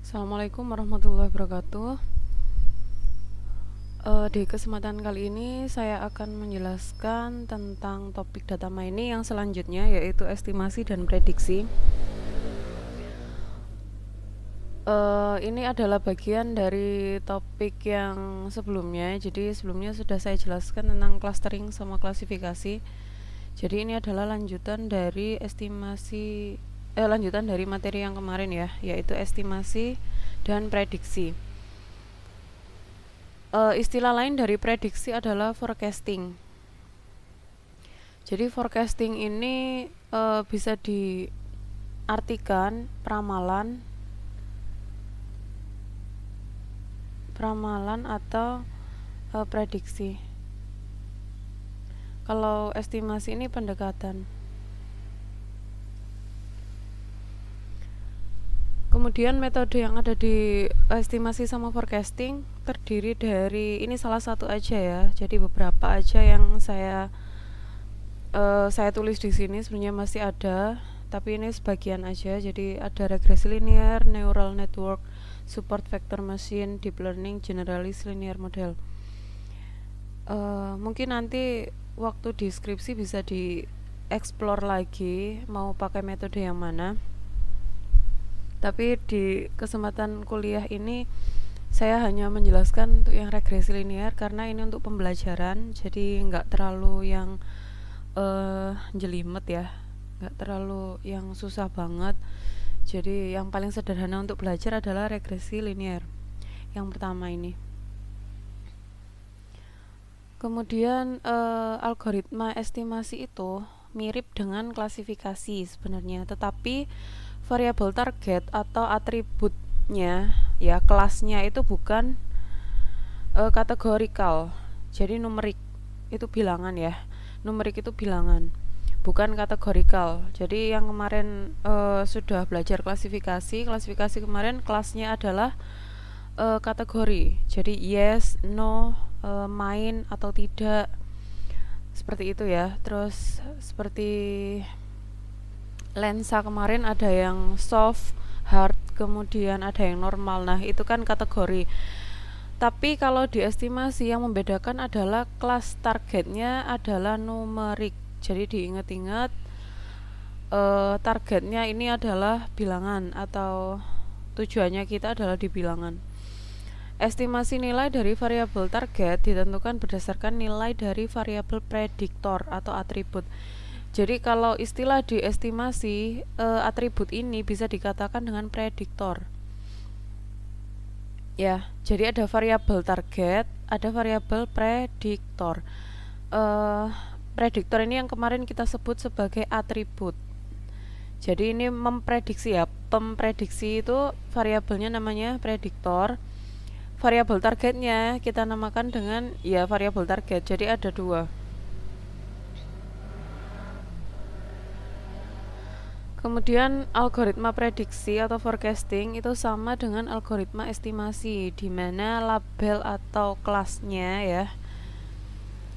Assalamualaikum warahmatullahi wabarakatuh. Di kesempatan kali ini saya akan menjelaskan tentang topik data mining yang selanjutnya, yaitu estimasi dan prediksi. Ini adalah bagian dari topik yang sebelumnya. Jadi sebelumnya sudah saya jelaskan tentang clustering sama klasifikasi. Jadi ini adalah lanjutan dari lanjutan dari materi yang kemarin ya, yaitu estimasi dan prediksi. Istilah lain dari prediksi adalah forecasting. Jadi forecasting ini bisa diartikan peramalan atau prediksi. Kalau estimasi ini pendekatan. Kemudian metode yang ada di estimasi sama forecasting terdiri dari, ini salah satu aja ya. Jadi beberapa aja yang saya tulis di sini, sebenarnya masih ada, tapi ini sebagian aja. Jadi ada regresi linear, neural network, support vector machine, deep learning, generalist linear model. Mungkin nanti waktu deskripsi bisa di-explore lagi mau pakai metode yang mana. Tapi di kesempatan kuliah ini saya hanya menjelaskan untuk yang regresi linear karena ini untuk pembelajaran, jadi nggak terlalu yang jelimet ya, nggak terlalu yang susah banget. Jadi yang paling sederhana untuk belajar adalah regresi linear yang pertama ini. Kemudian algoritma estimasi itu mirip dengan klasifikasi sebenarnya, tetapi variabel target atau atributnya ya, kelasnya itu bukan kategorikal. Jadi numerik itu bilangan ya. Numerik itu bilangan, bukan kategorikal. Jadi yang kemarin sudah belajar klasifikasi kemarin kelasnya adalah kategori. Jadi yes, no, main atau tidak, seperti itu ya. Terus seperti lensa kemarin ada yang soft, hard, kemudian ada yang normal. Nah itu kan kategori. Tapi kalau di estimasi yang membedakan adalah kelas targetnya adalah numerik. Jadi diingat-ingat, targetnya ini adalah bilangan atau tujuannya kita adalah di bilangan. Estimasi nilai dari variabel target ditentukan berdasarkan nilai dari variabel prediktor atau atribut. Jadi kalau istilah di estimasi, atribut ini bisa dikatakan dengan prediktor. Ya, jadi ada variabel target, ada variabel prediktor. Prediktor ini yang kemarin kita sebut sebagai atribut. Jadi ini memprediksi ya. Pemprediksi itu variabelnya namanya prediktor. Variabel targetnya kita namakan dengan ya variabel target. Jadi ada dua. Kemudian algoritma prediksi atau forecasting itu sama dengan algoritma estimasi, di mana label atau kelasnya ya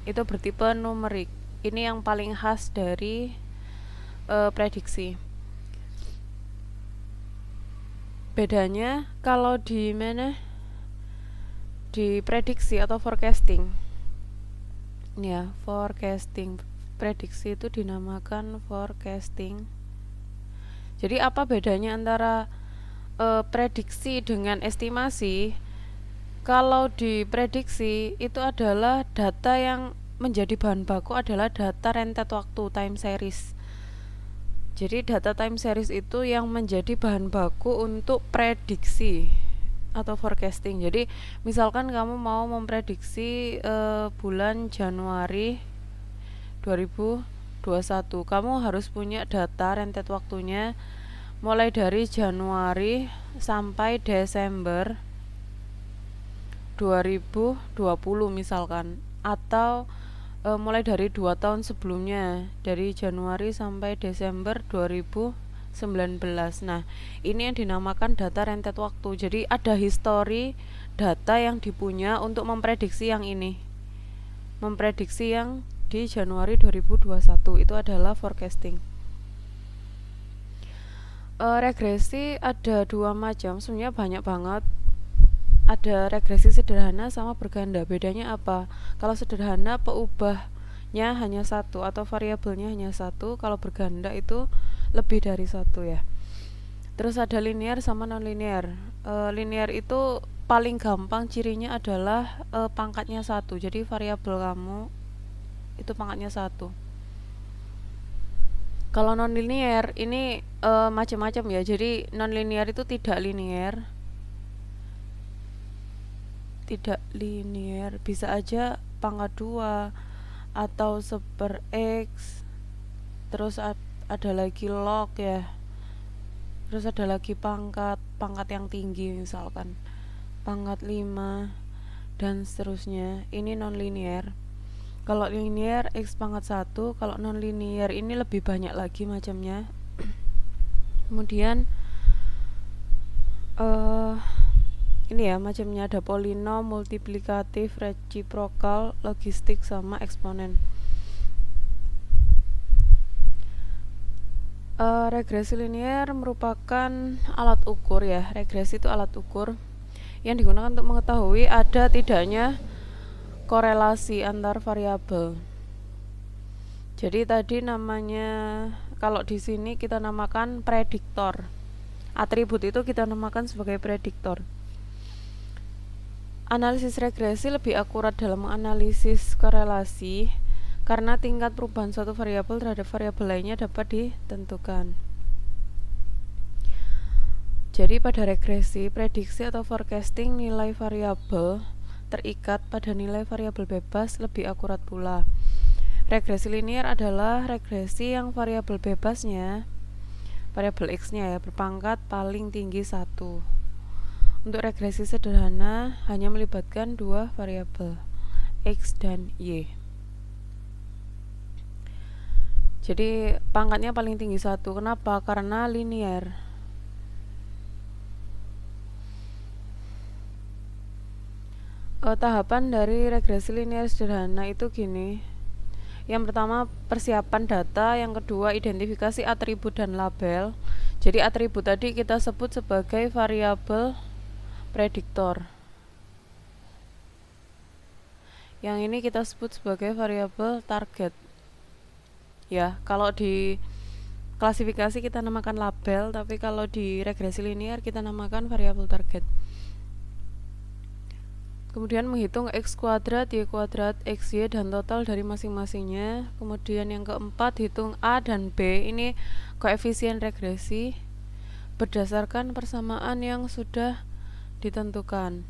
itu bertipe numerik. Ini yang paling khas dari prediksi. Bedanya kalau di mana? Di prediksi atau forecasting. Ya, forecasting. Prediksi itu dinamakan forecasting. Jadi apa bedanya antara prediksi dengan estimasi? Kalau di prediksi itu adalah data yang menjadi bahan baku adalah data rentet waktu, time series. Jadi data time series itu yang menjadi bahan baku untuk prediksi atau forecasting. Jadi misalkan kamu mau memprediksi bulan Januari 2021, kamu harus punya data rentet waktunya mulai dari Januari sampai Desember 2020 misalkan, atau mulai dari 2 tahun sebelumnya, dari Januari sampai Desember 2019. Nah, ini yang dinamakan data rentet waktu. Jadi ada histori data yang dipunya untuk memprediksi yang ini. Memprediksi yang di Januari 2021 itu adalah forecasting. Regresi ada dua macam, sebenarnya banyak banget. Ada regresi sederhana sama berganda. Bedanya apa? Kalau sederhana peubahnya hanya satu atau variabelnya hanya satu. Kalau berganda itu lebih dari satu ya. Terus ada linear sama non-linear. Linear itu paling gampang cirinya adalah pangkatnya satu. Jadi variabel kamu itu pangkatnya satu. Kalau non-linear ini macam-macam ya. Jadi non-linear itu tidak linear, bisa aja pangkat 2 atau seper X. Terus ada lagi log ya. Terus ada lagi pangkat yang tinggi, misalkan pangkat 5 dan seterusnya. Ini non-linear. Kalau linear X pangkat 1, kalau non-linear ini lebih banyak lagi macamnya. Kemudian ini ya macamnya, ada polinom, multiplikatif, reciprokal, logistik, sama eksponen. Regresi linear merupakan alat ukur ya. Regresi itu alat ukur yang digunakan untuk mengetahui ada tidaknya korelasi antar variabel. Jadi tadi namanya, kalau di sini kita namakan prediktor. Atribut itu kita namakan sebagai prediktor. Analisis regresi lebih akurat dalam menganalisis korelasi karena tingkat perubahan suatu variabel terhadap variabel lainnya dapat ditentukan. Jadi pada regresi, prediksi atau forecasting nilai variabel terikat pada nilai variabel bebas lebih akurat pula. Regresi linear adalah regresi yang variabel bebasnya, variabel X-nya ya, berpangkat paling tinggi 1. Untuk regresi sederhana hanya melibatkan dua variabel, X dan Y. Jadi pangkatnya paling tinggi 1. Kenapa? Karena linear. Tahapan dari regresi linear sederhana itu gini. Yang pertama persiapan data, yang kedua identifikasi atribut dan label. Jadi atribut tadi kita sebut sebagai variabel prediktor. Yang ini kita sebut sebagai variabel target. Ya, kalau di klasifikasi kita namakan label, tapi kalau di regresi linear kita namakan variabel target. Kemudian menghitung X kuadrat, Y kuadrat, XY dan total dari masing-masingnya. Kemudian yang keempat, hitung A dan B, ini koefisien regresi berdasarkan persamaan yang sudah ditentukan.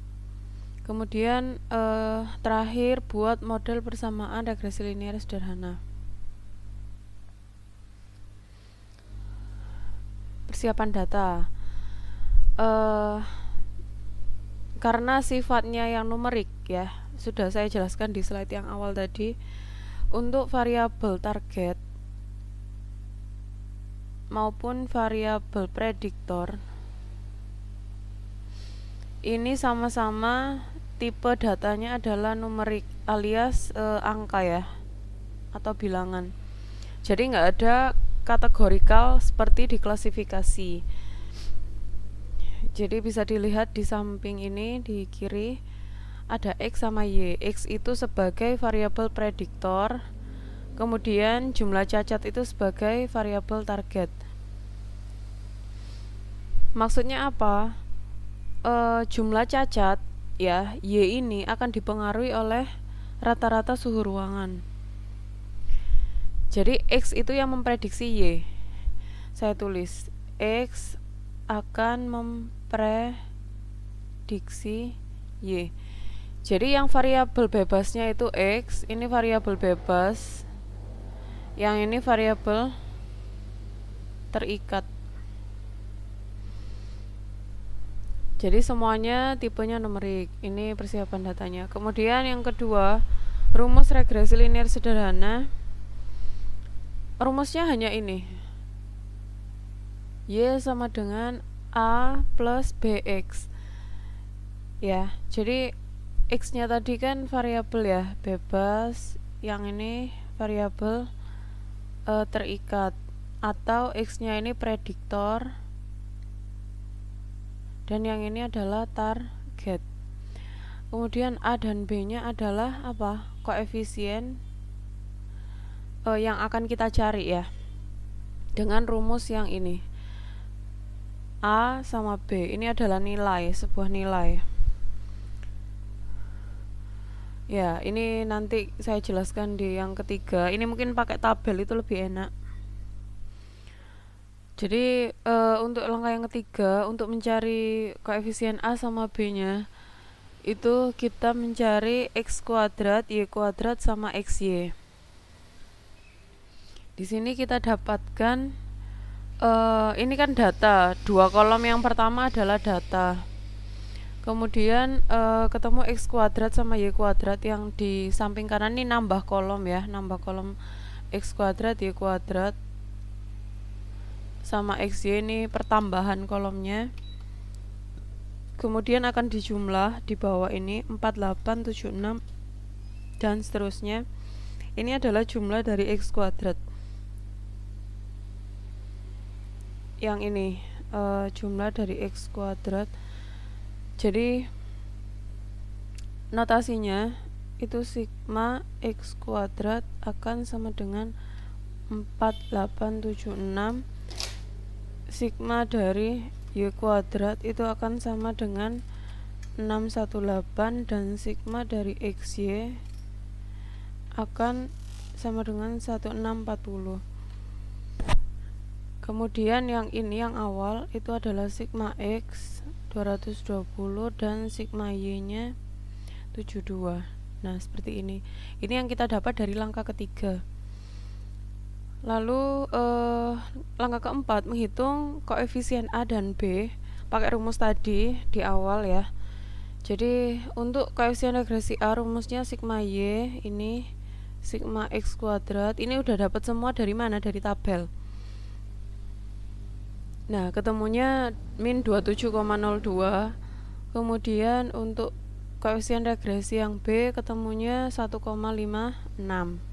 Kemudian terakhir buat model persamaan regresi linear sederhana. Persiapan data. Karena sifatnya yang numerik ya, sudah saya jelaskan di slide yang awal tadi. Untuk variabel target maupun variabel prediktor ini sama-sama tipe datanya adalah numerik alias angka ya, atau bilangan. Jadi nggak ada kategorikal seperti di klasifikasi. Jadi bisa dilihat di samping ini di kiri ada X sama Y. X itu sebagai variabel prediktor, kemudian jumlah cacat itu sebagai variabel target. Maksudnya apa? Jumlah cacat ya, Y ini akan dipengaruhi oleh rata-rata suhu ruangan. Jadi X itu yang memprediksi Y. Saya tulis X akan memprediksi Y. Jadi yang variabel bebasnya itu X, ini variabel bebas. Yang ini variabel terikat. Jadi semuanya tipenya numerik. Ini persiapan datanya. Kemudian yang kedua, rumus regresi linear sederhana. Rumusnya hanya ini. Y sama dengan A plus BX. Ya, jadi X-nya tadi kan variabel ya, bebas. Yang ini variabel terikat. Atau X-nya ini prediktor. dan yang ini adalah target. Kemudian A dan B nya adalah apa? Koefisien yang akan kita cari ya, dengan rumus yang ini. A sama B ini adalah nilai, sebuah nilai. Ya, ini nanti saya jelaskan di yang ketiga. Ini mungkin pakai tabel itu lebih enak. Jadi untuk langkah yang ketiga, untuk mencari koefisien A sama B-nya, itu kita mencari X kuadrat, Y kuadrat, sama XY. Di sini kita dapatkan, ini kan data, dua kolom yang pertama adalah data. Kemudian ketemu X kuadrat sama Y kuadrat, yang di samping kanan ini nambah kolom ya, nambah kolom X kuadrat, Y kuadrat, sama XY ini pertambahan kolomnya. Kemudian akan dijumlah di bawah ini 48, 76 dan seterusnya. Ini adalah jumlah dari X kuadrat. Yang ini jumlah dari X kuadrat. Jadi notasinya itu sigma X kuadrat akan sama dengan 4876. Sigma dari Y kuadrat itu akan sama dengan 618, dan sigma dari XY akan sama dengan 1640. Kemudian yang ini, yang awal itu adalah sigma X 220 dan sigma Y nya 72. Nah, seperti ini. Ini yang kita dapat dari langkah ketiga. Lalu langkah keempat, menghitung koefisien A dan B pakai rumus tadi di awal ya. Jadi untuk koefisien regresi A, rumusnya sigma Y, ini sigma X kuadrat. Ini udah dapat semua dari mana? Dari tabel. Nah, ketemunya min 27,02. Kemudian untuk koefisien regresi yang B ketemunya 1,56.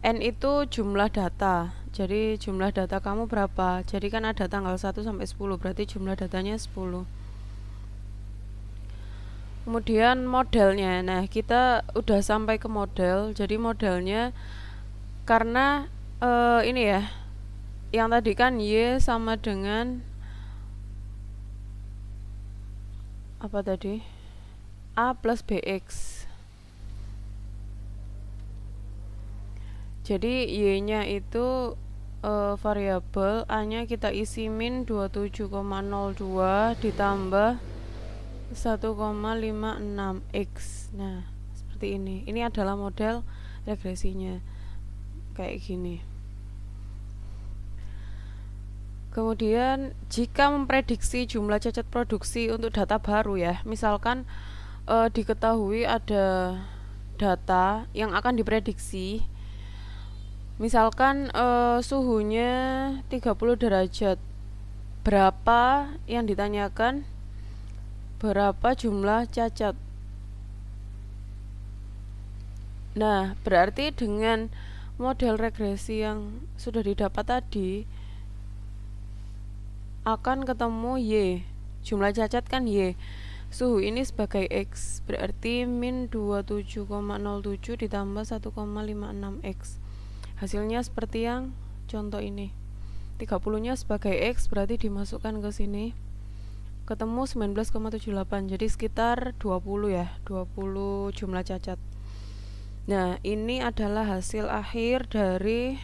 N itu jumlah data. Jadi jumlah data kamu berapa? Jadi kan ada tanggal 1 sampai 10, berarti jumlah datanya 10. Kemudian modelnya. Nah, kita udah sampai ke model. Jadi modelnya karena ini ya, yang tadi kan Y sama dengan apa tadi? A plus BX. Jadi Y nya itu variabel, A nya kita isi min 27,02 ditambah 1,56 X. Nah, seperti ini. Ini adalah model regresinya kayak gini. Kemudian jika memprediksi jumlah cacat produksi untuk data baru ya, misalkan diketahui ada data yang akan diprediksi, misalkan suhunya 30 derajat, berapa yang ditanyakan, berapa jumlah cacat. Nah, berarti dengan model regresi yang sudah didapat tadi akan ketemu Y, jumlah cacat kan Y, suhu ini sebagai X, berarti min 27,07 ditambah 1,56 X. Hasilnya seperti yang contoh ini. 30 nya sebagai X, berarti dimasukkan ke sini, ketemu 19,78, jadi sekitar 20 ya, 20 jumlah cacat. Nah, ini adalah hasil akhir dari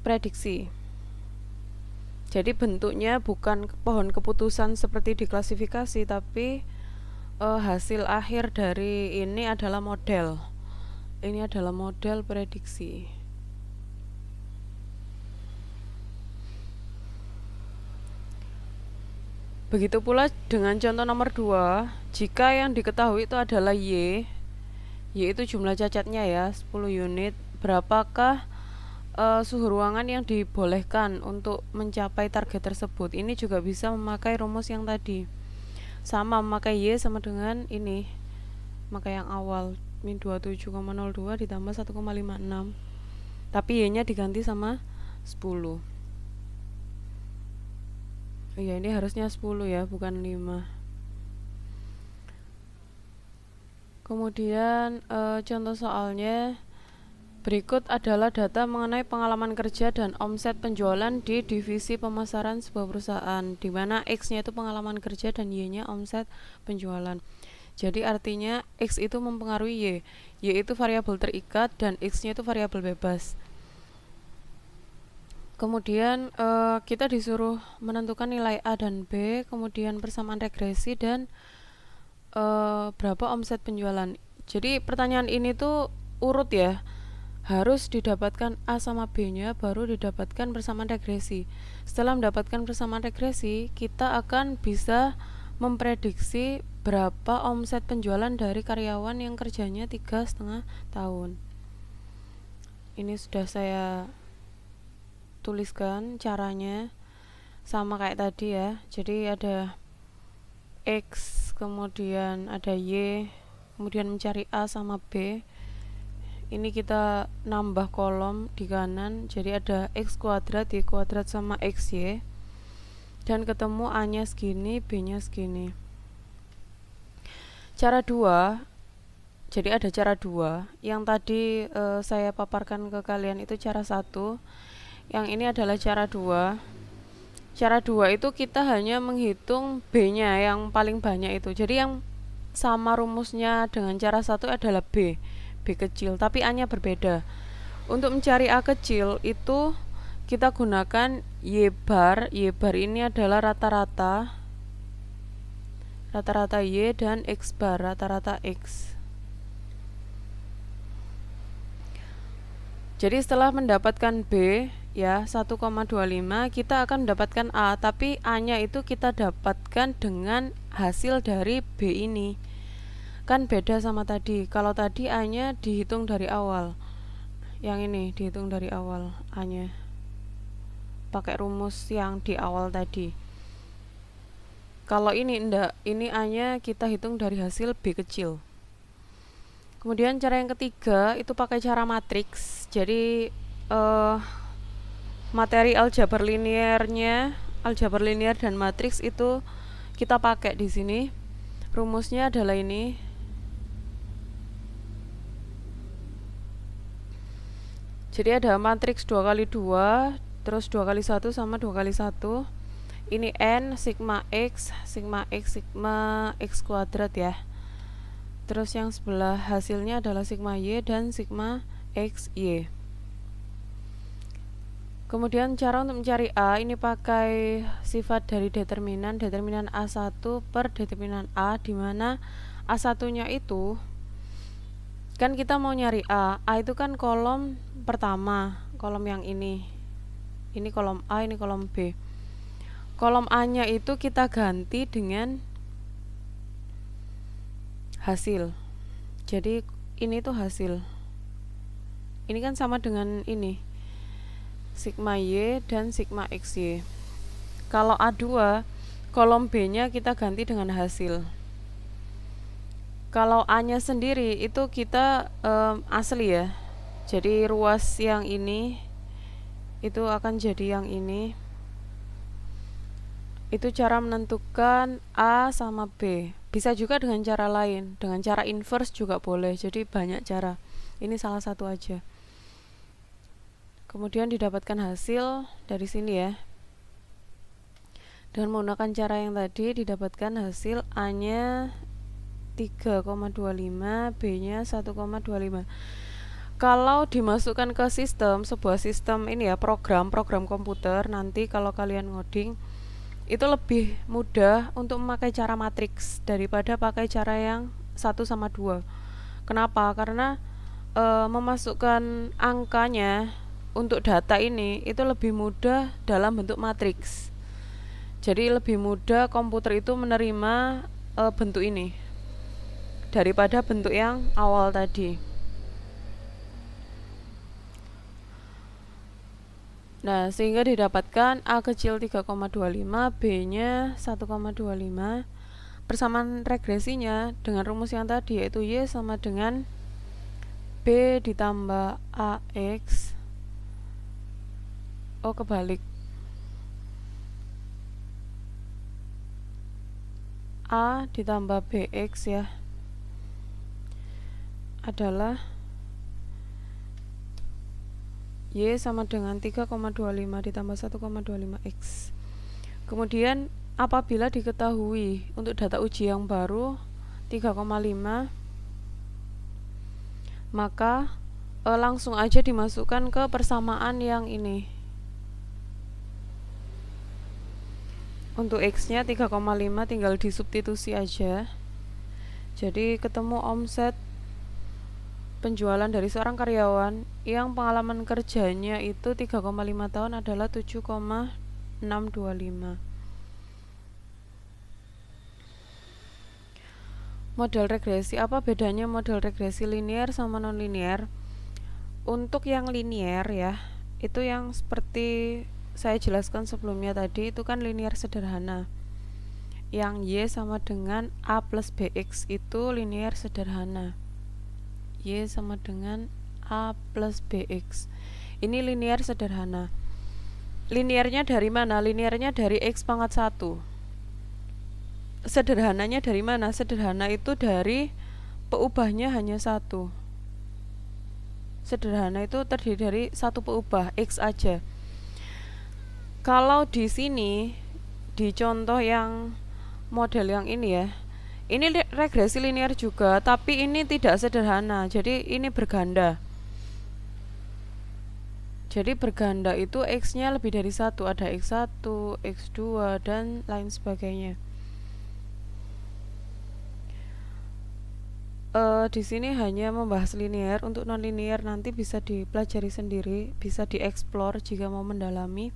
prediksi. Jadi bentuknya bukan pohon keputusan seperti di klasifikasi, tapi hasil akhir dari ini adalah model. Ini adalah model prediksi. Begitu pula dengan contoh nomor 2, jika yang diketahui itu adalah Y itu jumlah cacatnya ya, 10 unit, berapakah suhu ruangan yang dibolehkan untuk mencapai target tersebut? Ini juga bisa memakai rumus yang tadi, sama memakai Y sama dengan ini, maka yang awal min 27,02 ditambah 1,56, tapi Y nya diganti sama 10. Iya, ini harusnya 10 ya, bukan 5. Kemudian contoh soalnya berikut adalah data mengenai pengalaman kerja dan omset penjualan di divisi pemasaran sebuah perusahaan, di mana X-nya itu pengalaman kerja dan Y-nya omset penjualan. Jadi artinya X itu mempengaruhi Y itu variabel terikat dan X-nya itu variabel bebas. Kemudian kita disuruh menentukan nilai A dan B, kemudian persamaan regresi dan berapa omset penjualan. Jadi pertanyaan ini tuh urut ya, harus didapatkan A sama B-nya baru didapatkan persamaan regresi. Setelah mendapatkan persamaan regresi, kita akan bisa memprediksi berapa omset penjualan dari karyawan yang kerjanya 3,5 tahun. Ini sudah saya tuliskan caranya sama kayak tadi ya. Jadi ada X, kemudian ada Y, kemudian mencari A sama B. Ini kita nambah kolom di kanan, jadi ada X kuadrat, Y kuadrat sama XY, dan ketemu A nya segini, B nya segini. Cara 2, jadi ada cara 2. Yang tadi saya paparkan ke kalian itu cara 1. Yang ini adalah cara 2. Cara 2 itu kita hanya menghitung B-nya yang paling banyak itu. Jadi yang sama rumusnya dengan cara 1 adalah B kecil, tapi A-nya berbeda. Untuk mencari A kecil itu kita gunakan Y bar. Y bar ini adalah rata-rata Y dan X bar, rata-rata X. Jadi setelah mendapatkan B ya 1,25, kita akan mendapatkan A, tapi A-nya itu kita dapatkan dengan hasil dari B ini. Kan beda sama tadi. Kalau tadi A-nya dihitung dari awal. Yang ini dihitung dari awal A-nya. Pakai rumus yang di awal tadi. Kalau ini enggak, ini A-nya kita hitung dari hasil B kecil. Kemudian cara yang ketiga itu pakai cara matriks. Jadi materi aljabar linear dan matriks itu kita pakai di sini. Rumusnya adalah ini. Jadi ada matriks 2x2, terus 2x1 sama 2x1. Ini N, sigma X, sigma X kuadrat ya. Terus yang sebelah hasilnya adalah sigma Y dan sigma XY. Kemudian cara untuk mencari A ini pakai sifat dari determinan A1 per determinan A, di mana A1-nya itu kan kita mau nyari A itu kan kolom pertama, kolom yang ini kolom A, ini kolom B. Kolom A-nya itu kita ganti dengan hasil. Jadi ini tuh hasil. Ini kan sama dengan ini sigma Y dan sigma XY. Kalau A2, kolom B-nya kita ganti dengan hasil. Kalau A-nya sendiri itu kita asli ya. Jadi ruas yang ini itu akan jadi yang ini. Itu cara menentukan A sama B. Bisa juga dengan cara lain, dengan cara inverse juga boleh. Jadi banyak cara. Ini salah satu aja. Kemudian didapatkan hasil dari sini ya. Dengan menggunakan cara yang tadi didapatkan hasil A-nya 3,25, B-nya 1,25. Kalau dimasukkan ke sistem, sebuah sistem ini ya, program komputer, nanti kalau kalian ngoding itu lebih mudah untuk memakai cara matriks daripada pakai cara yang 1 sama 2. Kenapa? Karena memasukkan angkanya untuk data ini itu lebih mudah dalam bentuk matriks. Jadi lebih mudah komputer itu menerima bentuk ini daripada bentuk yang awal tadi. Nah, sehingga didapatkan A kecil 3,25, B-nya 1,25. Persamaan regresinya dengan rumus yang tadi, yaitu Y sama dengan B ditambah AX Oh, kebalik. A ditambah BX ya adalah Y sama dengan 3,25 ditambah 1,25X. Kemudian apabila diketahui untuk data uji yang baru 3,5, maka langsung aja dimasukkan ke persamaan yang ini. Untuk X-nya 3,5 tinggal disubstitusi aja. Jadi ketemu omset penjualan dari seorang karyawan yang pengalaman kerjanya itu 3,5 tahun adalah 7,625. Model regresi, apa bedanya model regresi linear sama non-linear? Untuk yang linear ya, itu yang seperti saya jelaskan sebelumnya tadi, itu kan linear sederhana. Yang Y sama dengan A plus BX itu linear sederhana. Y sama dengan A plus BX. Ini linear sederhana. Linearnya dari mana? Linearnya dari X pangkat 1. Sederhananya dari mana? Sederhana itu dari peubahnya hanya 1. Sederhana itu terdiri dari satu peubah, X aja. Kalau di sini, di contoh yang model yang ini ya, ini regresi linear juga, tapi ini tidak sederhana, jadi ini berganda. Jadi berganda itu X-nya lebih dari 1, ada X1, X2, dan lain sebagainya. Di sini hanya membahas linear. Untuk non-linear nanti bisa dipelajari sendiri, bisa dieksplor jika mau mendalami.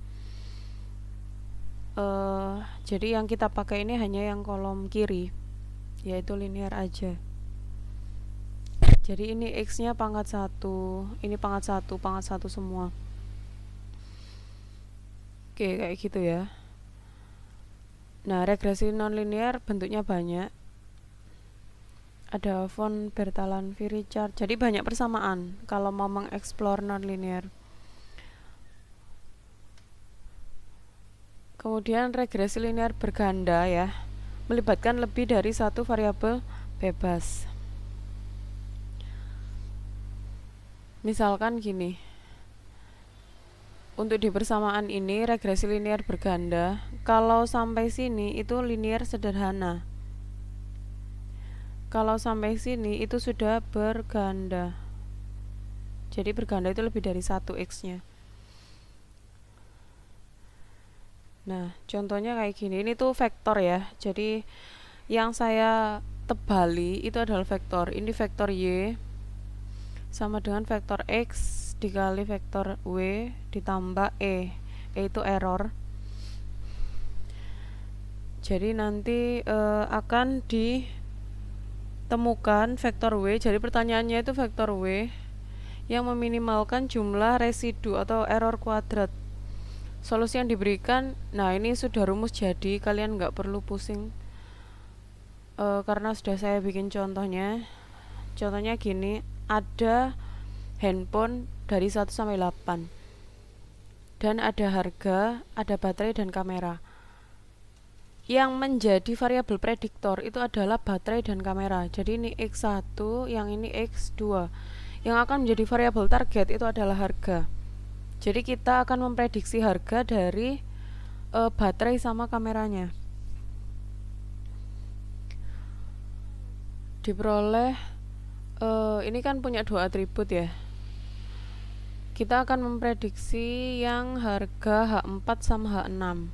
Jadi yang kita pakai ini hanya yang kolom kiri, yaitu linear aja. Jadi ini X-nya pangkat 1, ini pangkat 1 semua. Oke, kayak gitu ya. Nah, regresi non-linear bentuknya banyak. Ada von Bertalan, Richard. Jadi banyak persamaan kalau mau mengeksplor non-linear. Kemudian regresi linear berganda ya, melibatkan lebih dari satu variabel bebas. Misalkan gini, untuk di persamaan ini regresi linear berganda, kalau sampai sini itu linear sederhana. Kalau sampai sini itu sudah berganda. Jadi berganda itu lebih dari 1 X-nya. Nah, contohnya kayak gini. Ini tuh vektor ya. Jadi yang saya tebali itu adalah vektor. Ini vektor Y sama dengan vektor X dikali vektor W ditambah E. E itu error. Jadi nanti akan ditemukan vektor W. Jadi pertanyaannya itu vektor W yang meminimalkan jumlah residu atau error kuadrat. Solusi yang diberikan, nah ini sudah rumus jadi, kalian nggak perlu pusing karena sudah saya bikin contohnya. Contohnya gini, ada handphone dari 1 sampai 8 dan ada harga, ada baterai dan kamera. Yang menjadi variabel prediktor itu adalah baterai dan kamera. Jadi ini X1, yang ini X2. Yang akan menjadi variabel target itu adalah harga. Jadi kita akan memprediksi harga dari baterai sama kameranya. Diperoleh ini kan punya 2 atribut ya. Kita akan memprediksi yang harga H4 sama H6.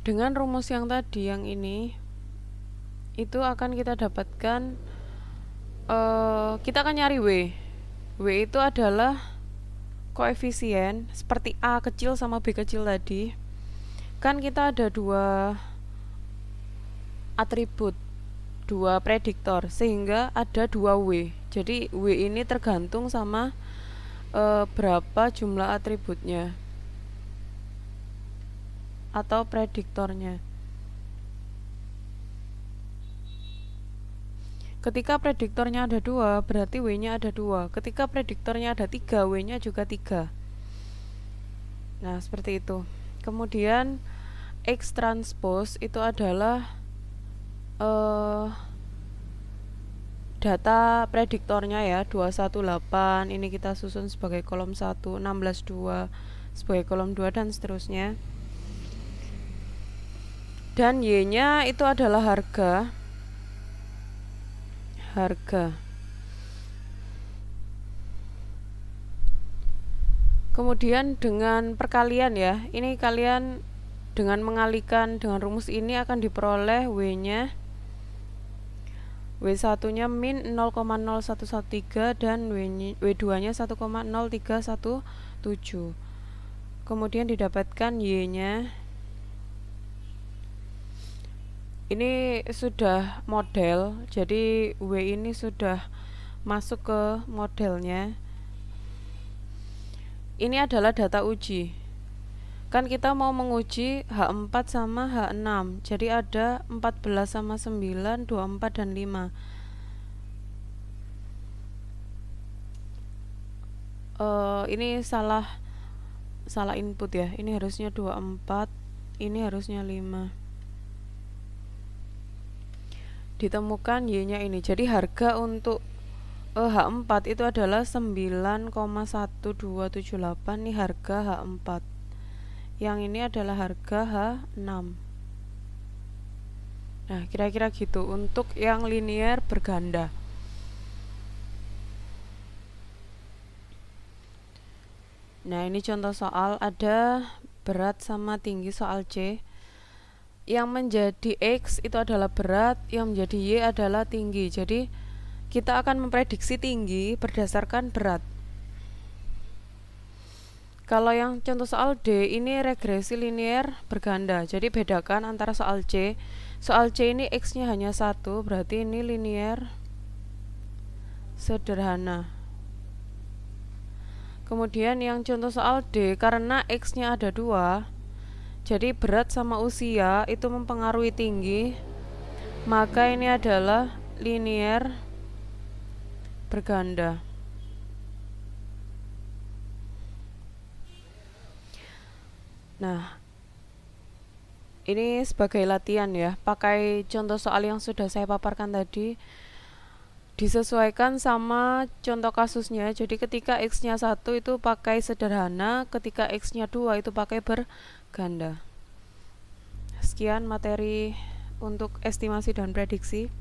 Dengan rumus yang tadi, yang ini, itu akan kita dapatkan, kita akan nyari W. W itu adalah koefisien seperti A kecil sama B kecil tadi. Kan kita ada 2 atribut, 2 prediktor, sehingga ada 2 W. Jadi W ini tergantung sama berapa jumlah atributnya atau prediktornya. Ketika prediktornya ada 2, berarti W-nya ada 2. Ketika prediktornya ada 3, W-nya juga 3. Nah, seperti itu. Kemudian X transpose itu adalah data prediktornya ya, 218 ini kita susun sebagai kolom 1, 16 2 sebagai kolom 2 dan seterusnya. Dan Y-nya itu adalah harga. Kemudian dengan perkalian ya, ini kalian dengan mengalikan dengan rumus ini akan diperoleh W-nya. W1 nya min 0,0113 dan W2 nya 1,0317. Kemudian didapatkan Y nya. Ini sudah model, jadi W ini sudah masuk ke modelnya. Ini adalah data uji. Kan kita mau menguji H4 sama H6. Jadi ada 14 sama 9, 24 dan 5. Ini salah input ya. Ini harusnya 24, ini harusnya 5. Ditemukan Y-nya ini. Jadi harga untuk H4 itu adalah 9,1278. Ini harga H4. Yang ini adalah harga H6. Nah, kira-kira gitu untuk yang linear berganda. Nah, ini contoh soal, ada berat sama tinggi soal C. Yang menjadi X itu adalah berat, yang menjadi Y adalah tinggi. Jadi kita akan memprediksi tinggi berdasarkan berat. Kalau yang contoh soal D ini regresi linear berganda. Jadi bedakan antara soal C. Soal C ini X-nya hanya 1, berarti ini linear sederhana. Kemudian yang contoh soal D, karena X-nya ada 2, jadi berat sama usia itu mempengaruhi tinggi, maka ini adalah linear berganda. Nah, ini sebagai latihan ya, pakai contoh soal yang sudah saya paparkan tadi, disesuaikan sama contoh kasusnya. Jadi ketika X-nya 1 itu pakai sederhana, ketika X-nya 2 itu pakai berganda. Sekian materi untuk estimasi dan prediksi.